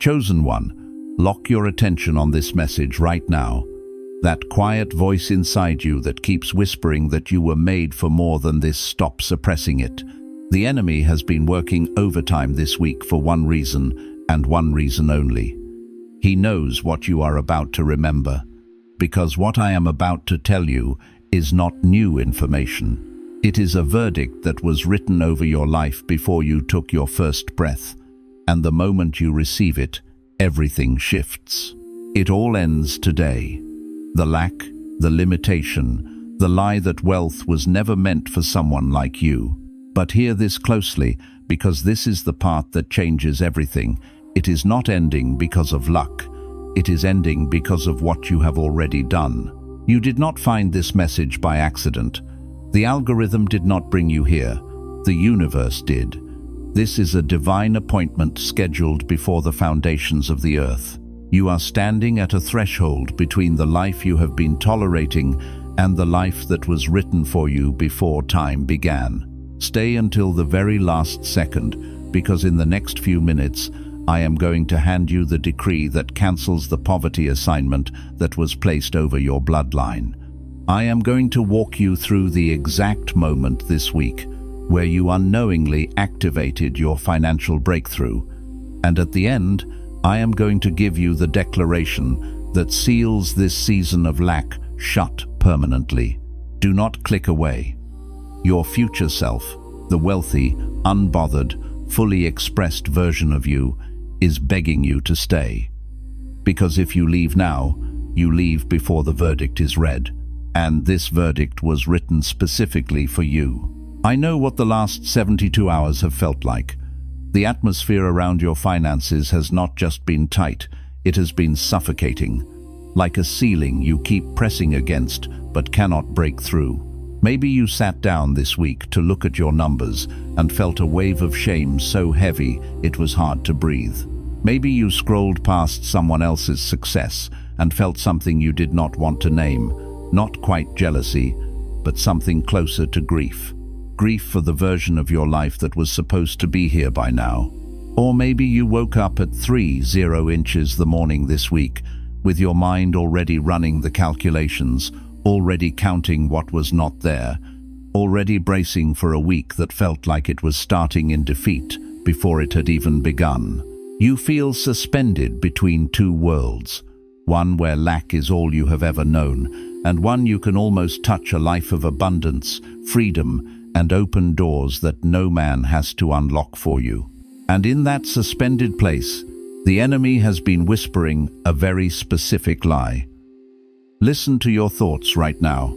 Chosen one, lock your attention on this message right now. That quiet voice inside you that keeps whispering that you were made for more than this, stop suppressing it. The enemy has been working overtime this week for one reason, and one reason only. He knows what you are about to remember, because what I am about to tell you is not new information. It is a verdict that was written over your life before you took your first breath, and the moment you receive it, everything shifts. It all ends today. The lack, the limitation, the lie that wealth was never meant for someone like you. But hear this closely, because this is the part that changes everything. It is not ending because of luck. It is ending because of what you have already done. You did not find this message by accident. The algorithm did not bring you here. The universe did. This is a divine appointment scheduled before the foundations of the earth. You are standing at a threshold between the life you have been tolerating and the life that was written for you before time began. Stay until the very last second, because in the next few minutes, I am going to hand you the decree that cancels the poverty assignment that was placed over your bloodline. I am going to walk you through the exact moment this week where you unknowingly activated your financial breakthrough. And at the end, I am going to give you the declaration that seals this season of lack shut permanently. Do not click away. Your future self, the wealthy, unbothered, fully expressed version of you, is begging you to stay. Because if you leave now, you leave before the verdict is read. And this verdict was written specifically for you. I know what the last 72 hours have felt like. The atmosphere around your finances has not just been tight, it has been suffocating. Like a ceiling you keep pressing against but cannot break through. Maybe you sat down this week to look at your numbers and felt a wave of shame so heavy it was hard to breathe. Maybe you scrolled past someone else's success and felt something you did not want to name, not quite jealousy, but something closer to grief. Grief for the version of your life that was supposed to be here by now. Or maybe you woke up at 3:0 inches the morning this week, with your mind already running the calculations, already counting what was not there, already bracing for a week that felt like it was starting in defeat before it had even begun. You feel suspended between two worlds, one where lack is all you have ever known, and one you can almost touch, a life of abundance, freedom, and open doors that no man has to unlock for you. And in that suspended place, the enemy has been whispering a very specific lie. Listen to your thoughts right now.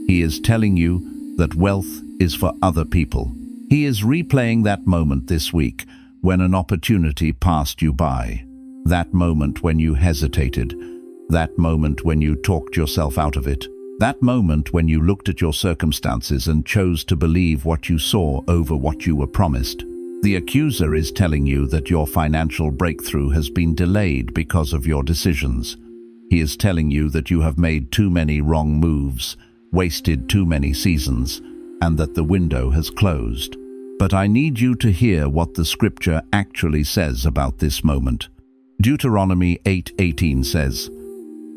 He is telling you that wealth is for other people. He is replaying that moment this week when an opportunity passed you by. That moment when you hesitated. That moment when you talked yourself out of it. That moment when you looked at your circumstances and chose to believe what you saw over what you were promised. The accuser is telling you that your financial breakthrough has been delayed because of your decisions. He is telling you that you have made too many wrong moves, wasted too many seasons, and that the window has closed. But I need you to hear what the scripture actually says about this moment. Deuteronomy 8:18 says,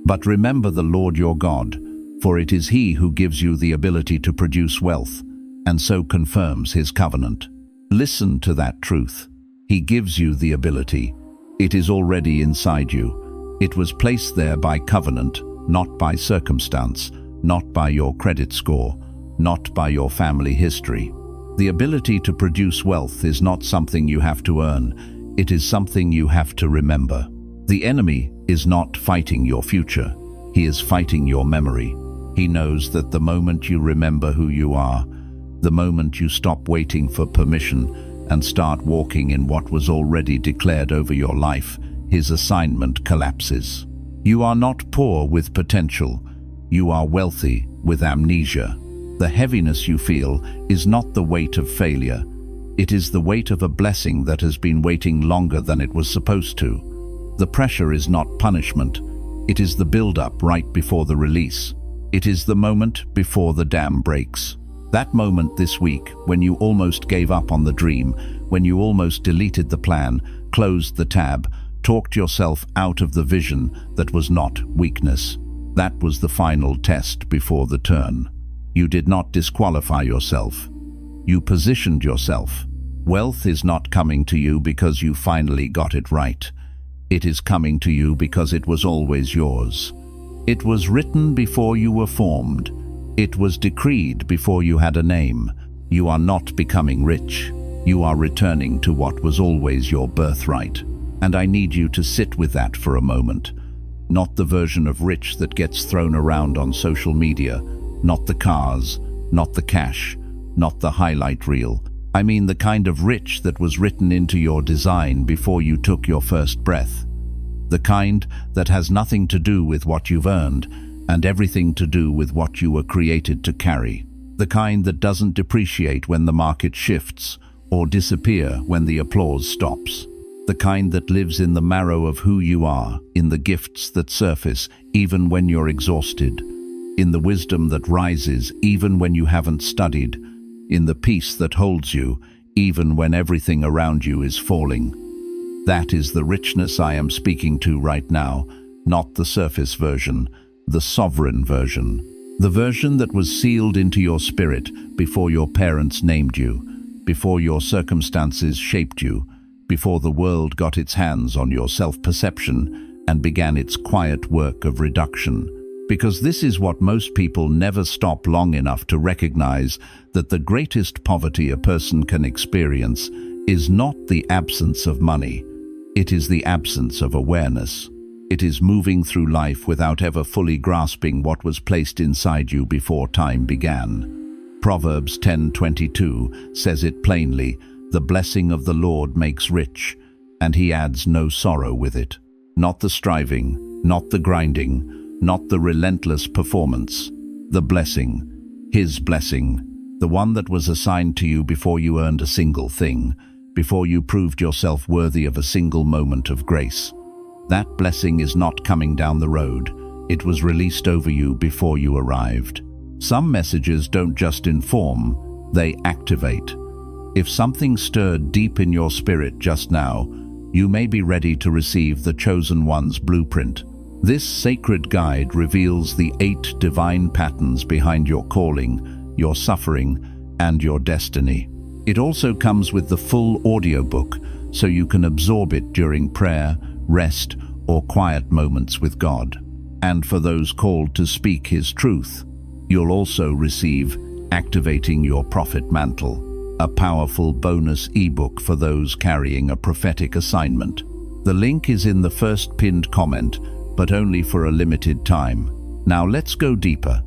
"But remember the Lord your God, for it is He who gives you the ability to produce wealth, and so confirms His covenant." Listen to that truth. He gives you the ability. It is already inside you. It was placed there by covenant, not by circumstance, not by your credit score, not by your family history. The ability to produce wealth is not something you have to earn. It is something you have to remember. The enemy is not fighting your future. He is fighting your memory. He knows that the moment you remember who you are, the moment you stop waiting for permission and start walking in what was already declared over your life, his assignment collapses. You are not poor with potential. You are wealthy with amnesia. The heaviness you feel is not the weight of failure. It is the weight of a blessing that has been waiting longer than it was supposed to. The pressure is not punishment. It is the build-up right before the release. It is the moment before the dam breaks. That moment this week when you almost gave up on the dream, when you almost deleted the plan, closed the tab, talked yourself out of the vision that was not weakness. That was the final test before the turn. You did not disqualify yourself. You positioned yourself. Wealth is not coming to you because you finally got it right. It is coming to you because it was always yours. It was written before you were formed. It was decreed before you had a name. You are not becoming rich. You are returning to what was always your birthright. And I need you to sit with that for a moment. Not the version of rich that gets thrown around on social media, not the cars, not the cash, not the highlight reel. I mean the kind of rich that was written into your design before you took your first breath. The kind that has nothing to do with what you've earned and everything to do with what you were created to carry. The kind that doesn't depreciate when the market shifts or disappear when the applause stops. The kind that lives in the marrow of who you are, in the gifts that surface even when you're exhausted, in the wisdom that rises even when you haven't studied, in the peace that holds you even when everything around you is falling. That is the richness I am speaking to right now, not the surface version, the sovereign version. The version that was sealed into your spirit before your parents named you, before your circumstances shaped you, before the world got its hands on your self-perception and began its quiet work of reduction. Because this is what most people never stop long enough to recognize, that the greatest poverty a person can experience is not the absence of money. It is the absence of awareness. It is moving through life without ever fully grasping what was placed inside you before time began. Proverbs 10:22 says it plainly, "The blessing of the Lord makes rich, and he adds no sorrow with it." Not the striving, not the grinding, not the relentless performance. The blessing, his blessing, the one that was assigned to you before you earned a single thing, before you proved yourself worthy of a single moment of grace. That blessing is not coming down the road. It was released over you before you arrived. Some messages don't just inform, they activate. If something stirred deep in your spirit just now, you may be ready to receive the Chosen One's blueprint. This sacred guide reveals the 8 divine patterns behind your calling, your suffering, and your destiny. It also comes with the full audiobook, so you can absorb it during prayer, rest, or quiet moments with God. And for those called to speak His truth, you'll also receive Activating Your Prophet Mantle, a powerful bonus ebook for those carrying a prophetic assignment. The link is in the first pinned comment, but only for a limited time. Now let's go deeper,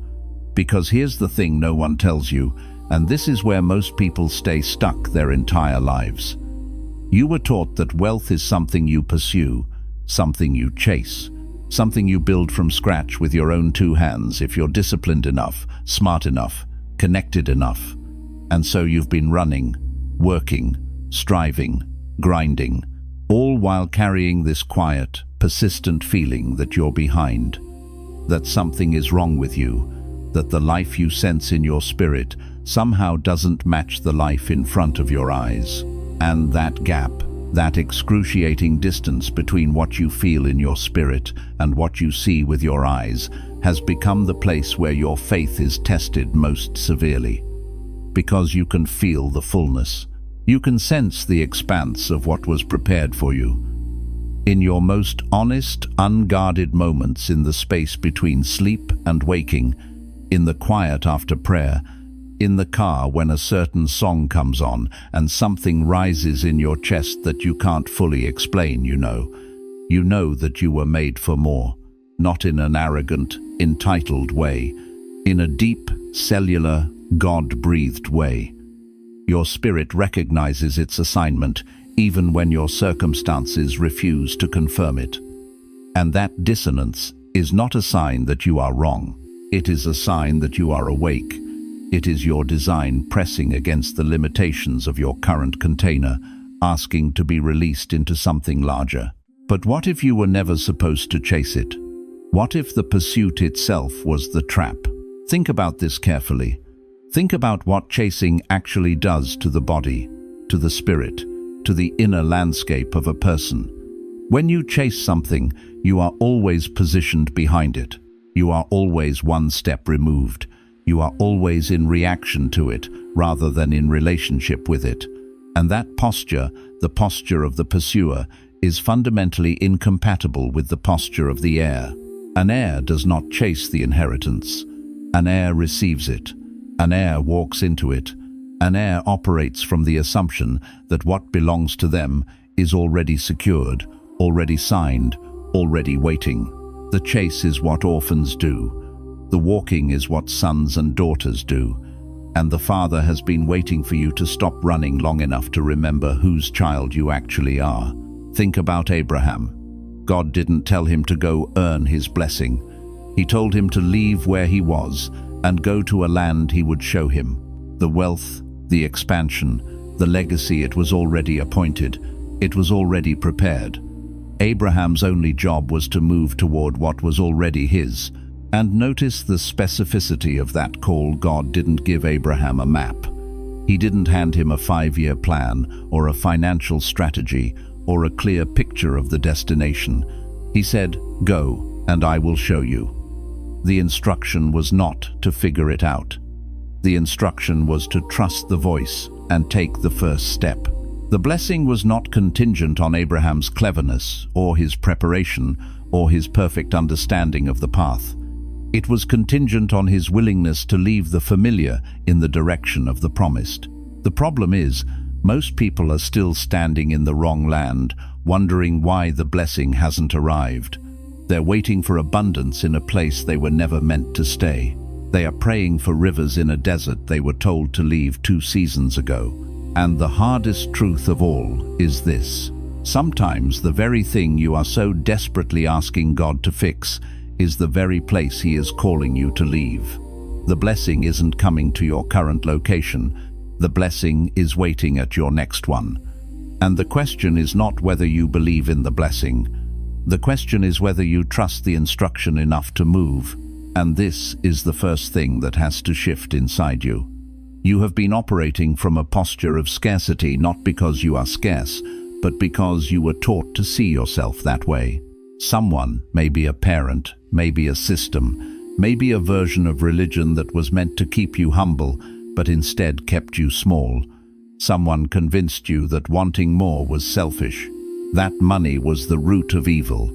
because here's the thing no one tells you, and this is where most people stay stuck their entire lives. You were taught that wealth is something you pursue, something you chase, something you build from scratch with your own 2 hands if you're disciplined enough, smart enough, connected enough. And so you've been running, working, striving, grinding, all while carrying this quiet, persistent feeling that you're behind, that something is wrong with you, that the life you sense in your spirit somehow doesn't match the life in front of your eyes. And that gap, that excruciating distance between what you feel in your spirit and what you see with your eyes, has become the place where your faith is tested most severely. Because you can feel the fullness. You can sense the expanse of what was prepared for you. In your most honest, unguarded moments, in the space between sleep and waking, in the quiet after prayer, in the car when a certain song comes on and something rises in your chest that you can't fully explain, you know that you were made for more, not in an arrogant, entitled way, in a deep, cellular, God-breathed way. Your spirit recognizes its assignment even when your circumstances refuse to confirm it. And that dissonance is not a sign that you are wrong. It is a sign that you are awake. It is your design pressing against the limitations of your current container, asking to be released into something larger. But what if you were never supposed to chase it? What if the pursuit itself was the trap? Think about this carefully. Think about what chasing actually does to the body, to the spirit, to the inner landscape of a person. When you chase something, you are always positioned behind it. You are always one step removed. You are always in reaction to it, rather than in relationship with it. And that posture, the posture of the pursuer, is fundamentally incompatible with the posture of the heir. An heir does not chase the inheritance. An heir receives it. An heir walks into it. An heir operates from the assumption that what belongs to them is already secured, already signed, already waiting. The chase is what orphans do. The walking is what sons and daughters do. And the Father has been waiting for you to stop running long enough to remember whose child you actually are. Think about Abraham. God didn't tell him to go earn his blessing. He told him to leave where he was and go to a land he would show him. The wealth, the expansion, the legacy, it was already appointed. It was already prepared. Abraham's only job was to move toward what was already his. And notice the specificity of that call. God didn't give Abraham a map. He didn't hand him a 5-year plan or a financial strategy or a clear picture of the destination. He said, "Go, and I will show you." The instruction was not to figure it out. The instruction was to trust the voice and take the first step. The blessing was not contingent on Abraham's cleverness or his preparation or his perfect understanding of the path. It was contingent on his willingness to leave the familiar in the direction of the promised. The problem is, most people are still standing in the wrong land, wondering why the blessing hasn't arrived. They're waiting for abundance in a place they were never meant to stay. They are praying for rivers in a desert they were told to leave 2 seasons ago. And the hardest truth of all is this: sometimes the very thing you are so desperately asking God to fix is the very place He is calling you to leave. The blessing isn't coming to your current location. The blessing is waiting at your next one. And the question is not whether you believe in the blessing. The question is whether you trust the instruction enough to move. And this is the first thing that has to shift inside you. You have been operating from a posture of scarcity, not because you are scarce, but because you were taught to see yourself that way. Someone, maybe a parent, maybe a system, maybe a version of religion that was meant to keep you humble, but instead kept you small. Someone convinced you that wanting more was selfish, that money was the root of evil,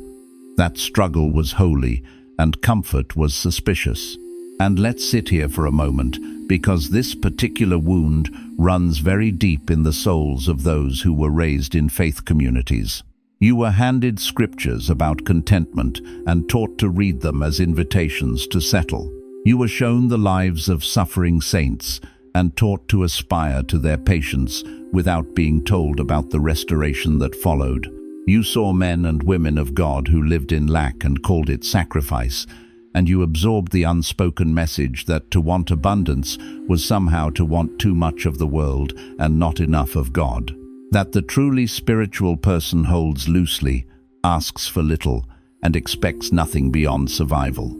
that struggle was holy, and comfort was suspicious. And let's sit here for a moment, because this particular wound runs very deep in the souls of those who were raised in faith communities. You were handed scriptures about contentment and taught to read them as invitations to settle. You were shown the lives of suffering saints and taught to aspire to their patience without being told about the restoration that followed. You saw men and women of God who lived in lack and called it sacrifice, and you absorbed the unspoken message that to want abundance was somehow to want too much of the world and not enough of God. That the truly spiritual person holds loosely, asks for little, and expects nothing beyond survival.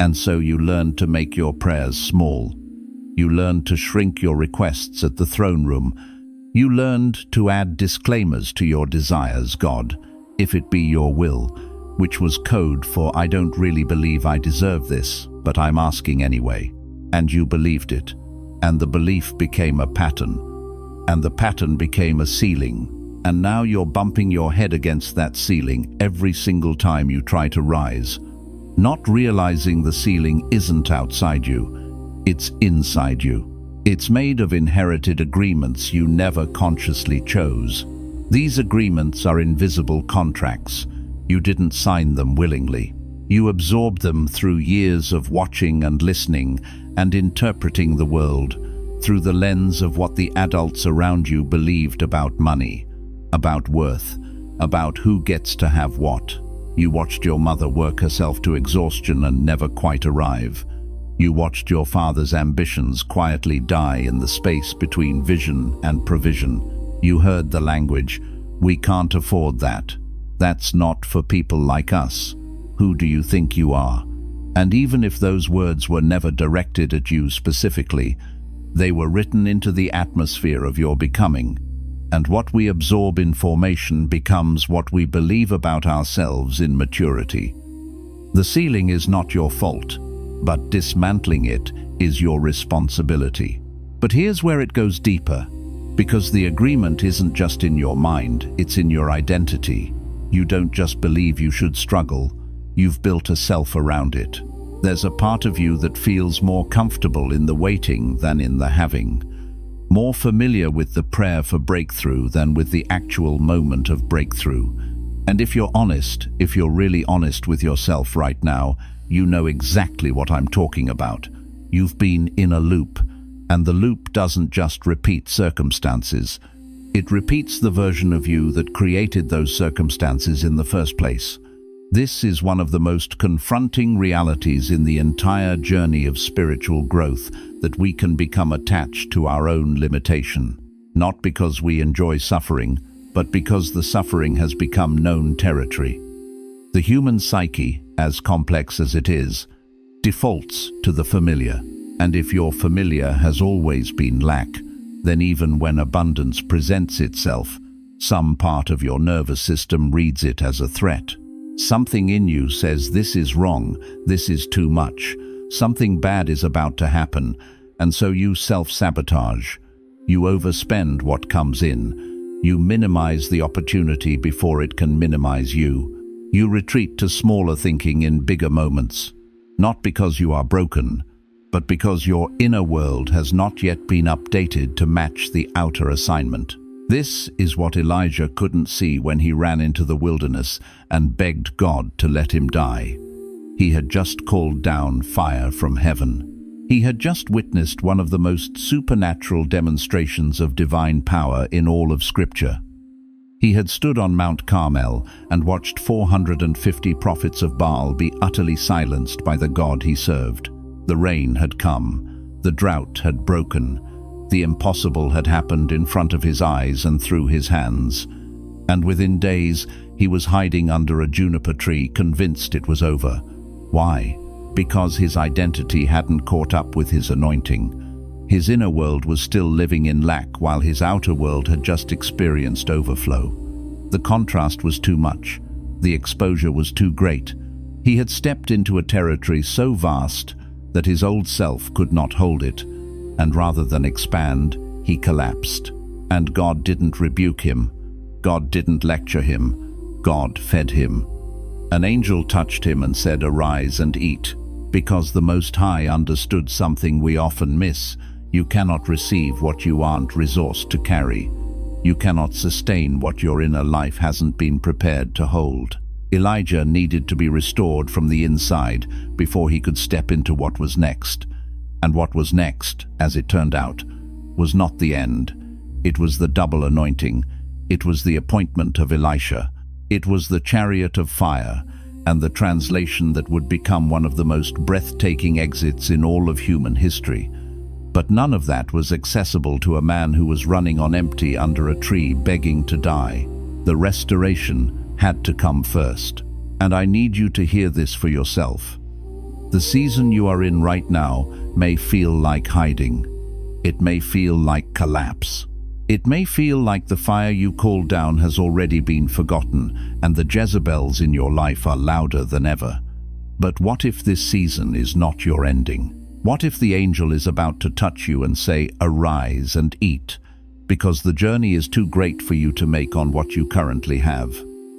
And so you learned to make your prayers small. You learned to shrink your requests at the throne room. You learned to add disclaimers to your desires, God, if it be your will, which was code for "I don't really believe I deserve this, but I'm asking anyway." And you believed it. And the belief became a pattern. And the pattern became a ceiling. And now you're bumping your head against that ceiling every single time you try to rise, not realizing the ceiling isn't outside you, it's inside you. It's made of inherited agreements you never consciously chose. These agreements are invisible contracts. You didn't sign them willingly. You absorbed them through years of watching and listening and interpreting the world through the lens of what the adults around you believed about money, about worth, about who gets to have what. You watched your mother work herself to exhaustion and never quite arrive. You watched your father's ambitions quietly die in the space between vision and provision. You heard the language, "We can't afford that. That's not for people like us. Who do you think you are?" And even if those words were never directed at you specifically, they were written into the atmosphere of your becoming. and what we absorb in formation becomes what we believe about ourselves in maturity. The ceiling is not your fault, but dismantling it is your responsibility. But here's where it goes deeper, because the agreement isn't just in your mind, it's in your identity. You don't just believe you should struggle, you've built a self around it. There's a part of you that feels more comfortable in the waiting than in the having, more familiar with the prayer for breakthrough than with the actual moment of breakthrough. And if you're honest, if you're really honest with yourself right now, you know exactly what I'm talking about. You've been in a loop, and the loop doesn't just repeat circumstances. It repeats the version of you that created those circumstances in the first place. This is one of the most confronting realities in the entire journey of spiritual growth, that we can become attached to our own limitation. Not because we enjoy suffering, but because the suffering has become known territory. The human psyche, as complex as it is, defaults to the familiar. And if your familiar has always been lack, then even when abundance presents itself, some part of your nervous system reads it as a threat. Something in you says this is wrong, this is too much, something bad is about to happen, and so you self-sabotage. You overspend what comes in. You minimize the opportunity before it can minimize you. You retreat to smaller thinking in bigger moments, not because you are broken, but because your inner world has not yet been updated to match the outer assignment. This is what Elijah couldn't see when he ran into the wilderness and begged God to let him die. He had just called down fire from heaven. He had just witnessed one of the most supernatural demonstrations of divine power in all of Scripture. He had stood on Mount Carmel and watched 450 prophets of Baal be utterly silenced by the God he served. The rain had come, the drought had broken, the impossible had happened in front of his eyes and through his hands. And within days, he was hiding under a juniper tree, convinced it was over. Why? Because his identity hadn't caught up with his anointing. His inner world was still living in lack while his outer world had just experienced overflow. The contrast was too much. The exposure was too great. He had stepped into a territory so vast that his old self could not hold it, and rather than expand, he collapsed. And God didn't rebuke him. God didn't lecture him. God fed him. An angel touched him and said, "Arise and eat," because the Most High understood something we often miss. You cannot receive what you aren't resourced to carry. You cannot sustain what your inner life hasn't been prepared to hold. Elijah needed to be restored from the inside before he could step into what was next. And what was next, as it turned out, was not the end. It was the double anointing. It was the appointment of Elisha. It was the chariot of fire, and the translation that would become one of the most breathtaking exits in all of human history. But none of that was accessible to a man who was running on empty under a tree begging to die. The restoration had to come first. And I need you to hear this for yourself. The season you are in right now may feel like hiding. It may feel like collapse. It may feel like the fire you called down has already been forgotten and the Jezebels in your life are louder than ever. But what if this season is not your ending? What if the angel is about to touch you and say, "Arise and eat," because the journey is too great for you to make on what you currently have?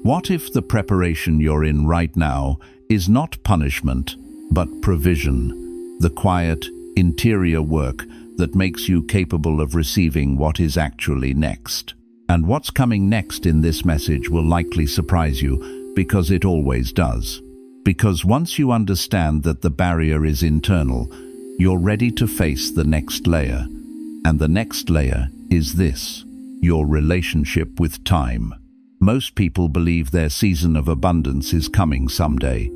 What if the preparation you're in right now is not punishment, but provision, the quiet, interior work that makes you capable of receiving what is actually next? And what's coming next in this message will likely surprise you, because it always does. Because once you understand that the barrier is internal, you're ready to face the next layer. And the next layer is this: your relationship with time. Most people believe their season of abundance is coming someday,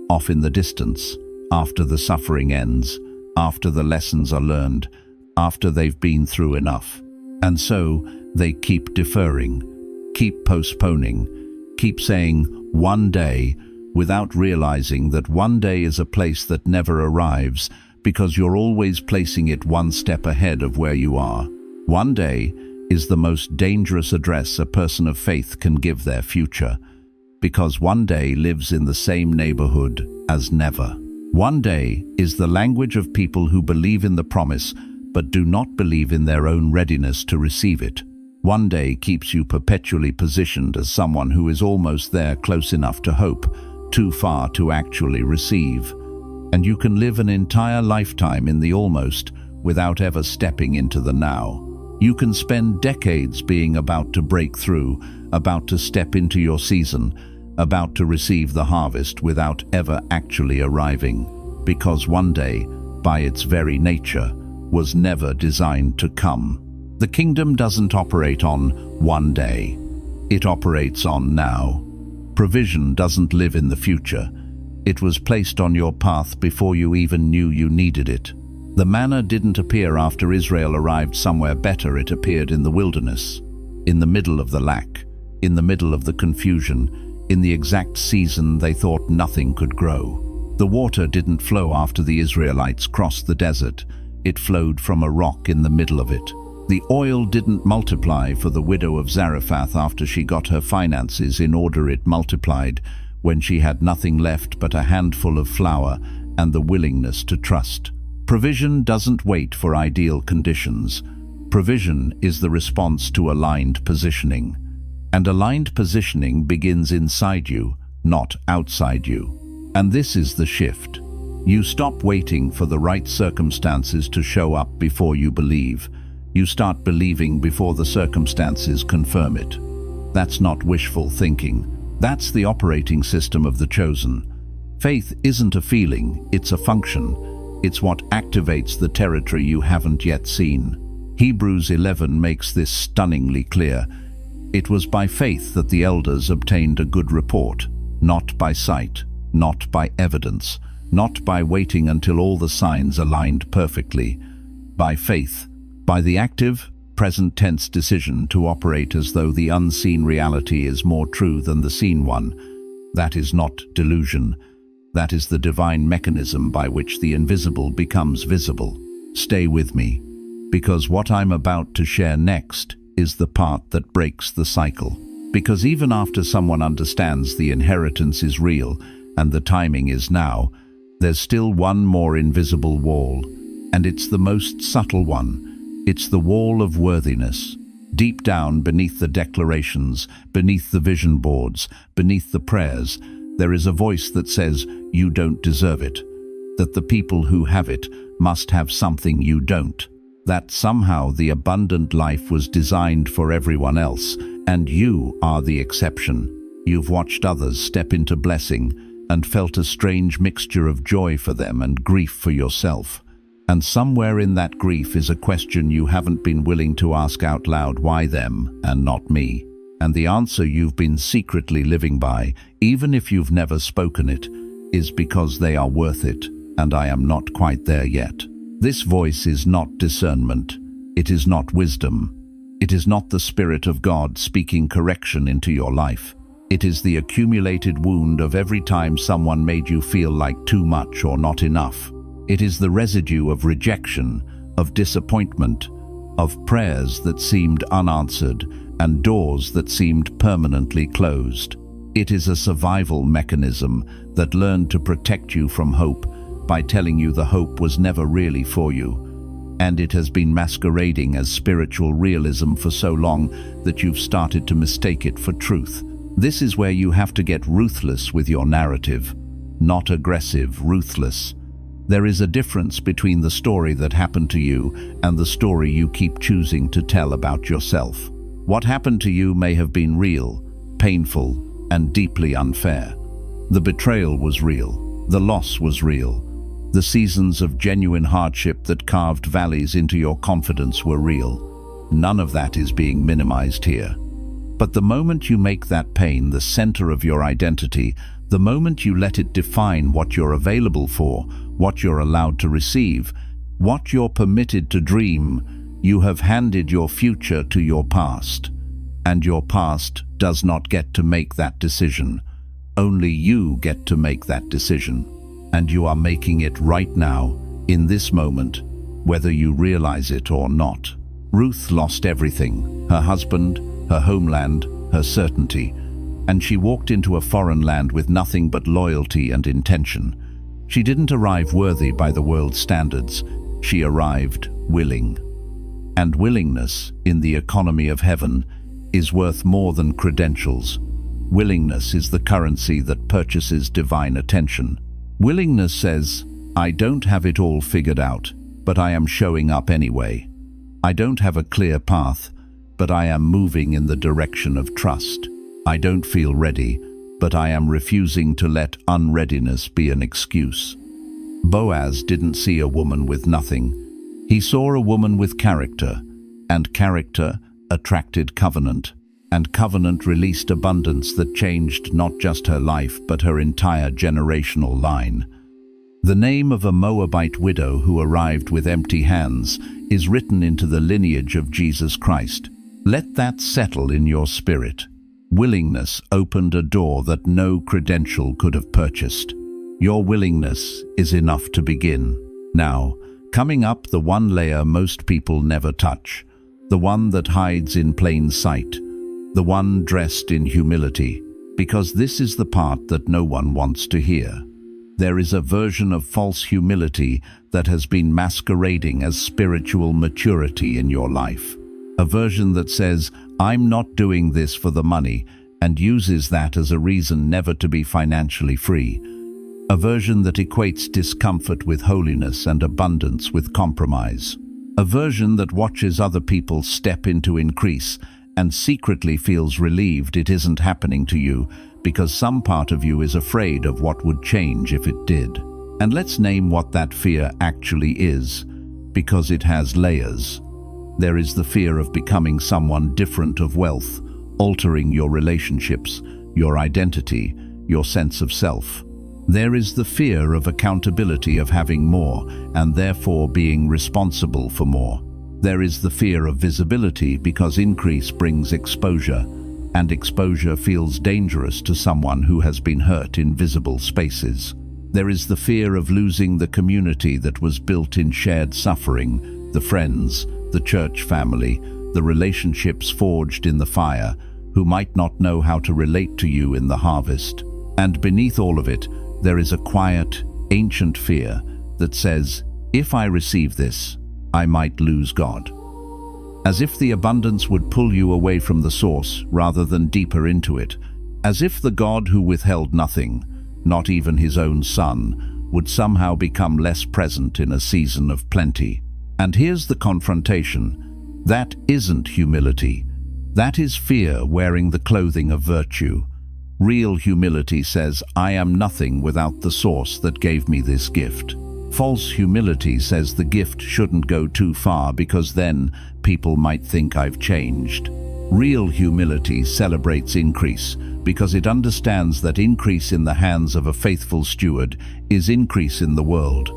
off in the distance, after the suffering ends, after the lessons are learned, after they've been through enough. And so they keep deferring, keep postponing, keep saying one day, without realizing that one day is a place that never arrives, because you're always placing it one step ahead of where you are. One day is the most dangerous address a person of faith can give their future, because one day lives in the same neighborhood as never. One day is the language of people who believe in the promise but do not believe in their own readiness to receive it. One day keeps you perpetually positioned as someone who is almost there, close enough to hope, too far to actually receive. And you can live an entire lifetime in the almost without ever stepping into the now. You can spend decades being about to break through, about to step into your season, about to receive the harvest without ever actually arriving, because one day, by its very nature, was never designed to come. The kingdom doesn't operate on one day. It operates on now. Provision doesn't live in the future. It was placed on your path before you even knew you needed it. The manna didn't appear after Israel arrived somewhere better. It appeared in the wilderness, in the middle of the lack, in the middle of the confusion, in the exact season they thought nothing could grow. The water didn't flow after the Israelites crossed the desert. It flowed from a rock in the middle of it. The oil didn't multiply for the widow of Zarephath after she got her finances in order. It multiplied when she had nothing left but a handful of flour and the willingness to trust. Provision doesn't wait for ideal conditions. Provision is the response to aligned positioning. And aligned positioning begins inside you, not outside you. And this is the shift. You stop waiting for the right circumstances to show up before you believe. You start believing before the circumstances confirm it. That's not wishful thinking. That's the operating system of the chosen. Faith isn't a feeling, it's a function. It's what activates the territory you haven't yet seen. Hebrews 11 makes this stunningly clear. It was by faith that the elders obtained a good report, not by sight, not by evidence, not by waiting until all the signs aligned perfectly. By faith, by the active, present tense decision to operate as though the unseen reality is more true than the seen one. That is not delusion. That is the divine mechanism by which the invisible becomes visible. Stay with me, because what I'm about to share next is the part that breaks the cycle. Because even after someone understands the inheritance is real and the timing is now, there's still one more invisible wall, and it's the most subtle one. It's the wall of worthiness. Deep down beneath the declarations, beneath the vision boards, beneath the prayers, there is a voice that says, you don't deserve it, that the people who have it must have something you don't, that somehow the abundant life was designed for everyone else, and you are the exception. You've watched others step into blessing and felt a strange mixture of joy for them and grief for yourself. And somewhere in that grief is a question you haven't been willing to ask out loud: why them and not me? And the answer you've been secretly living by, even if you've never spoken it, is because they are worth it, and I am not quite there yet. This voice is not discernment. It is not wisdom. It is not the Spirit of God speaking correction into your life. It is the accumulated wound of every time someone made you feel like too much or not enough. It is the residue of rejection, of disappointment, of prayers that seemed unanswered and doors that seemed permanently closed. It is a survival mechanism that learned to protect you from hope by telling you the hope was never really for you. And it has been masquerading as spiritual realism for so long that you've started to mistake it for truth. This is where you have to get ruthless with your narrative. Not aggressive, ruthless. There is a difference between the story that happened to you and the story you keep choosing to tell about yourself. What happened to you may have been real, painful, and deeply unfair. The betrayal was real. The loss was real. The seasons of genuine hardship that carved valleys into your confidence were real. None of that is being minimized here. But the moment you make that pain the center of your identity, the moment you let it define what you're available for, what you're allowed to receive, what you're permitted to dream, you have handed your future to your past. And your past does not get to make that decision. Only you get to make that decision. And you are making it right now, in this moment, whether you realize it or not. Ruth lost everything: her husband, her homeland, her certainty, and she walked into a foreign land with nothing but loyalty and intention. She didn't arrive worthy by the world's standards. She arrived willing. And willingness, in the economy of heaven, is worth more than credentials. Willingness is the currency that purchases divine attention. Willingness says, I don't have it all figured out, but I am showing up anyway. I don't have a clear path, but I am moving in the direction of trust. I don't feel ready, but I am refusing to let unreadiness be an excuse. Boaz didn't see a woman with nothing. He saw a woman with character, and character attracted covenant, and covenant released abundance that changed not just her life but her entire generational line. The name of a Moabite widow who arrived with empty hands is written into the lineage of Jesus Christ. Let that settle in your spirit. Willingness opened a door that no credential could have purchased. Your willingness is enough to begin. Now, coming up, the one layer most people never touch, the one that hides in plain sight, the one dressed in humility, because this is the part that no one wants to hear. There is a version of false humility that has been masquerading as spiritual maturity in your life. A version that says, I'm not doing this for the money, and uses that as a reason never to be financially free. A version that equates discomfort with holiness and abundance with compromise. A version that watches other people step into increase and secretly feels relieved it isn't happening to you because some part of you is afraid of what would change if it did. And let's name what that fear actually is, because it has layers. There is the fear of becoming someone different, of wealth, altering your relationships, your identity, your sense of self. There is the fear of accountability, of having more and therefore being responsible for more. There is the fear of visibility because increase brings exposure, and exposure feels dangerous to someone who has been hurt in visible spaces. There is the fear of losing the community that was built in shared suffering, the friends, the church family, the relationships forged in the fire, who might not know how to relate to you in the harvest. And beneath all of it, there is a quiet, ancient fear that says, if I receive this, I might lose God. As if the abundance would pull you away from the source rather than deeper into it. As if the God who withheld nothing, not even his own son, would somehow become less present in a season of plenty. And here's the confrontation. That isn't humility. That is fear wearing the clothing of virtue. Real humility says, I am nothing without the source that gave me this gift. False humility says the gift shouldn't go too far because then people might think I've changed. Real humility celebrates increase because it understands that increase in the hands of a faithful steward is increase in the world.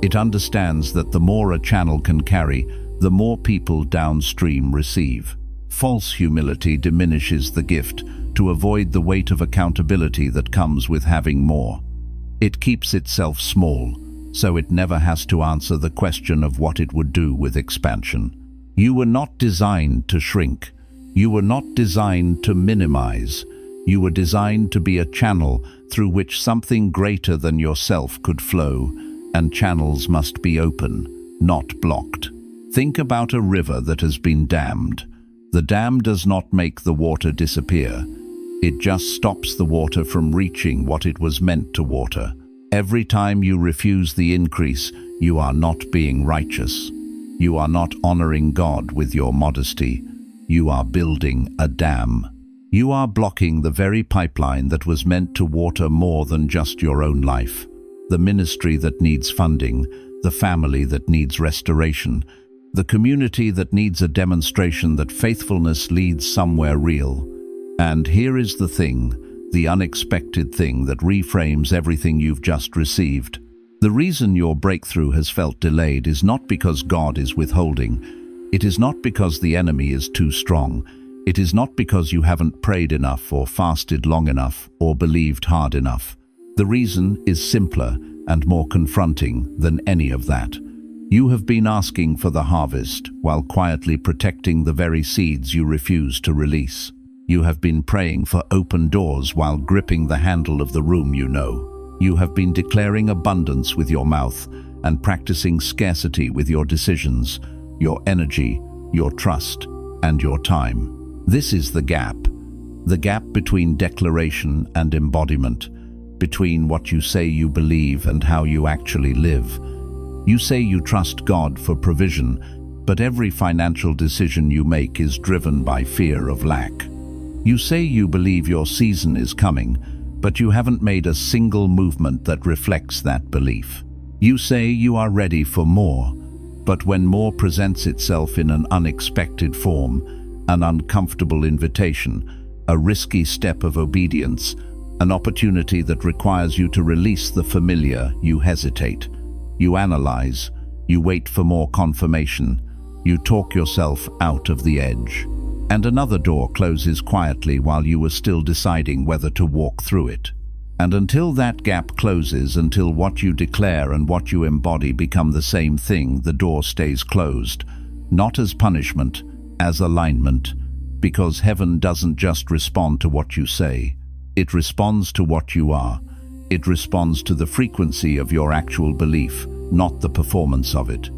It understands that the more a channel can carry, the more people downstream receive. False humility diminishes the gift to avoid the weight of accountability that comes with having more. It keeps itself small, so it never has to answer the question of what it would do with expansion. You were not designed to shrink. You were not designed to minimize. You were designed to be a channel through which something greater than yourself could flow, and channels must be open, not blocked. Think about a river that has been dammed. The dam does not make the water disappear. It just stops the water from reaching what it was meant to water. Every time you refuse the increase, you are not being righteous. You are not honoring God with your modesty. You are building a dam. You are blocking the very pipeline that was meant to water more than just your own life. The ministry that needs funding, the family that needs restoration, the community that needs a demonstration that faithfulness leads somewhere real. And here is the thing, the unexpected thing that reframes everything you've just received. The reason your breakthrough has felt delayed is not because God is withholding. It is not because the enemy is too strong. It is not because you haven't prayed enough or fasted long enough or believed hard enough. The reason is simpler and more confronting than any of that. You have been asking for the harvest while quietly protecting the very seeds you refuse to release. You have been praying for open doors while gripping the handle of the room you know. You have been declaring abundance with your mouth and practicing scarcity with your decisions, your energy, your trust, and your time. This is the gap between declaration and embodiment, between what you say you believe and how you actually live. You say you trust God for provision, but every financial decision you make is driven by fear of lack. You say you believe your season is coming, but you haven't made a single movement that reflects that belief. You say you are ready for more, but when more presents itself in an unexpected form, an uncomfortable invitation, a risky step of obedience, an opportunity that requires you to release the familiar, you hesitate. You analyze, you wait for more confirmation, you talk yourself out of the edge. And another door closes quietly while you are still deciding whether to walk through it. And until that gap closes, until what you declare and what you embody become the same thing, the door stays closed, not as punishment, as alignment, because heaven doesn't just respond to what you say, it responds to what you are. It responds to the frequency of your actual belief, not the performance of it.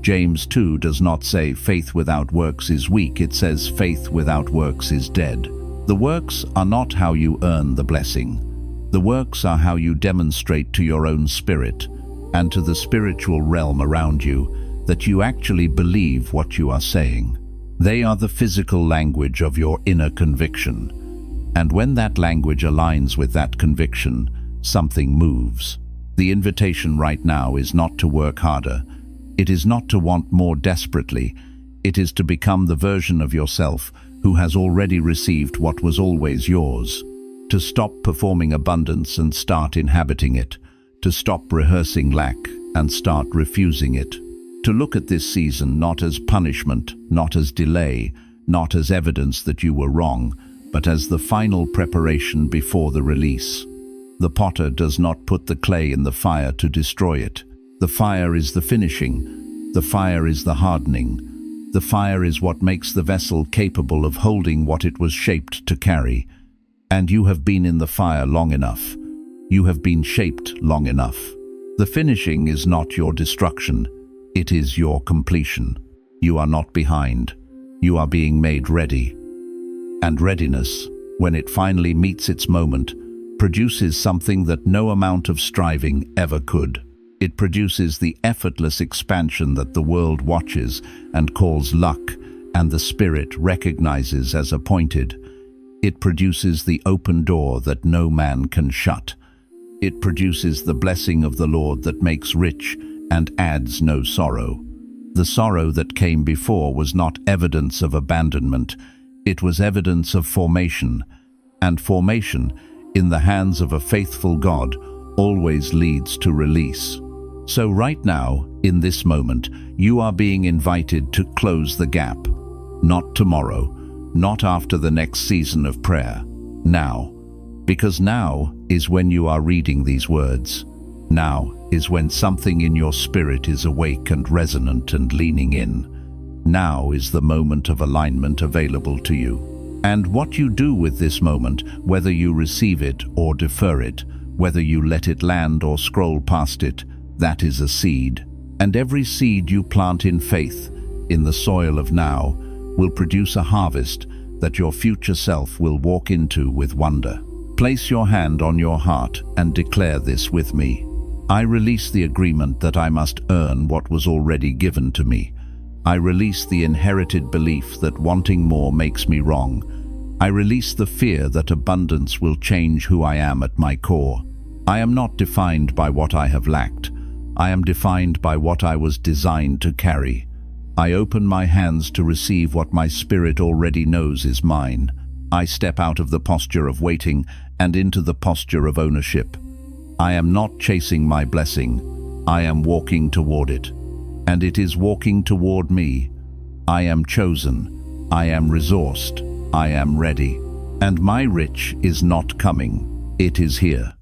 James 2 does not say faith without works is weak, it says faith without works is dead. The works are not how you earn the blessing. The works are how you demonstrate to your own spirit and to the spiritual realm around you that you actually believe what you are saying. They are the physical language of your inner conviction. And when that language aligns with that conviction, something moves. The invitation right now is not to work harder. It is not to want more desperately. It is to become the version of yourself who has already received what was always yours. To stop performing abundance and start inhabiting it. To stop rehearsing lack and start refusing it. To look at this season not as punishment, not as delay, not as evidence that you were wrong, but as the final preparation before the release. The potter does not put the clay in the fire to destroy it. The fire is the finishing. The fire is the hardening. The fire is what makes the vessel capable of holding what it was shaped to carry. And you have been in the fire long enough. You have been shaped long enough. The finishing is not your destruction. It is your completion. You are not behind. You are being made ready. And readiness, when it finally meets its moment, produces something that no amount of striving ever could. It produces the effortless expansion that the world watches and calls luck, and the spirit recognizes as appointed. It produces the open door that no man can shut. It produces the blessing of the Lord that makes rich and adds no sorrow. The sorrow that came before was not evidence of abandonment. It was evidence of formation, and formation, in the hands of a faithful God, always leads to release. So right now, in this moment, you are being invited to close the gap. Not tomorrow, not after the next season of prayer. Now. Because now is when you are reading these words. Now is when something in your spirit is awake and resonant and leaning in. Now is the moment of alignment available to you. And what you do with this moment, whether you receive it or defer it, whether you let it land or scroll past it, that is a seed. And every seed you plant in faith, in the soil of now, will produce a harvest that your future self will walk into with wonder. Place your hand on your heart and declare this with me. I release the agreement that I must earn what was already given to me. I release the inherited belief that wanting more makes me wrong. I release the fear that abundance will change who I am at my core. I am not defined by what I have lacked. I am defined by what I was designed to carry. I open my hands to receive what my spirit already knows is mine. I step out of the posture of waiting and into the posture of ownership. I am not chasing my blessing. I am walking toward it. And it is walking toward me. I am chosen. I am resourced. I am ready. And my rich is not coming. It is here.